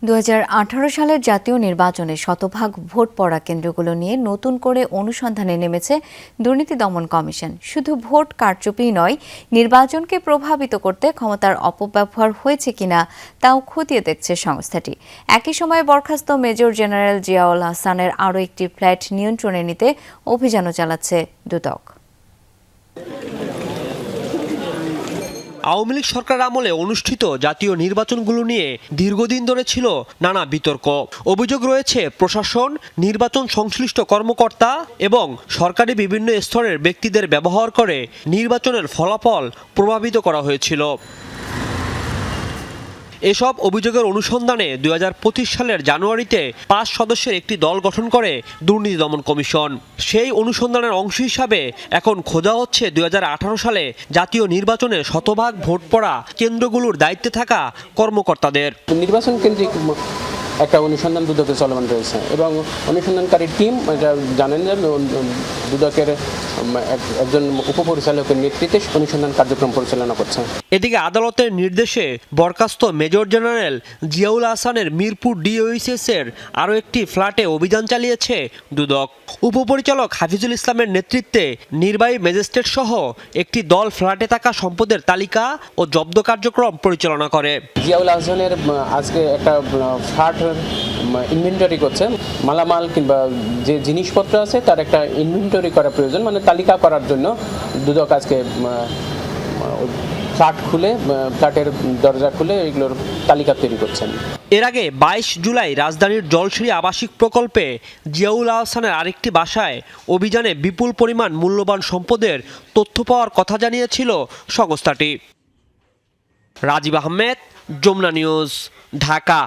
2018 সালের জাতীয় নির্বাচনে শতভাগ ভোট পড়া কেন্দ্রগুলো নিয়ে নতুন করে অনুসন্ধানে নেমেছে দুর্নীতি দমন কমিশন। শুধু ভোট কারচুপিই নয়, নির্বাচনকে প্রভাবিত করতে ক্ষমতার অপব্যবহার হয়েছে কিনা তাও খতিয়ে দেখছে সংস্থাটি। একই সময়ে বরখাস্ত মেজর জেনারেল জিয়াউল হাসানের আরও একটি ফ্ল্যাট নিয়ন্ত্রণে নিতে অভিযানও চালাচ্ছে দুদক। আওয়ামী লীগ সরকার আমলে অনুষ্ঠিত জাতীয় নির্বাচনগুলো নিয়ে দীর্ঘদিন ধরে ছিল নানা বিতর্ক। অভিযোগ রয়েছে প্রশাসন, নির্বাচন সংশ্লিষ্ট কর্মকর্তা এবং সরকারি বিভিন্ন স্তরের ব্যক্তিদের ব্যবহার করে নির্বাচনের ফলাফল প্রভাবিত করা হয়েছিল। এসব অভিযোগের অনুসন্ধানে 2025 সালের জানুয়ারিতে 5 সদস্যের একটি দল গঠন করে দুর্নীতি দমন কমিশন। সেই অনুসন্ধানের অংশ হিসাবে এখন খোঁজা হচ্ছে 2018 সালে জাতীয় নির্বাচনে শতভাগ ভোট পড়া কেন্দ্রগুলোর দায়িত্বে থাকা কর্মকর্তাদের। নির্বাচন কেন্দ্রিক একটা অনুসন্ধান দুদকে চলমান রয়েছে এবং অনুসন্ধানকারী টিম জানেন যে দুদকের একজন উপপরিচালকের নেতৃত্বে অনুসন্ধান কার্যক্রম পরিচালনা করছে। এদিকে আদালতের নির্দেশে বরখাস্ত মেজর জেনারেল জিয়াউল হাসানের মিরপুর ডিওইসিএস এর আরও একটি ফ্ল্যাটে অভিযান চালিয়েছে দুদক। উপপরিচালক হাফিজুল ইসলামের নেতৃত্বে নির্বাহী ম্যাজিস্ট্রেট সহ একটি দল ফ্ল্যাটে থাকা সম্পদের তালিকা ও জব্দ কার্যক্রম পরিচালনা করে। জিয়াউল হাসানের আজকে একটা ফ্ল্যাট ইনভেন্টরি করছে, মালামাল কিংবা যে জিনিসপত্র আছে তার একটা ইনভেন্টরি করা প্রয়োজন, মানে তালিকা করার জন্য দুদক আজকে ফ্ল্যাটের দরজা খুলে এগুলোর তালিকা তৈরি করছেন। এর আগে 22 জুলাই রাজধানীর জলসিঁড়ি আবাসিক প্রকল্পে জিয়াউল হাসানের আরেকটি বাসায় অভিযানে বিপুল পরিমাণ মূল্যবান সম্পদের তথ্য পাওয়ার কথা জানিয়েছিল সংস্থাটি। রাজীব আহমেদ, যমুনা নিউজ, ঢাকা।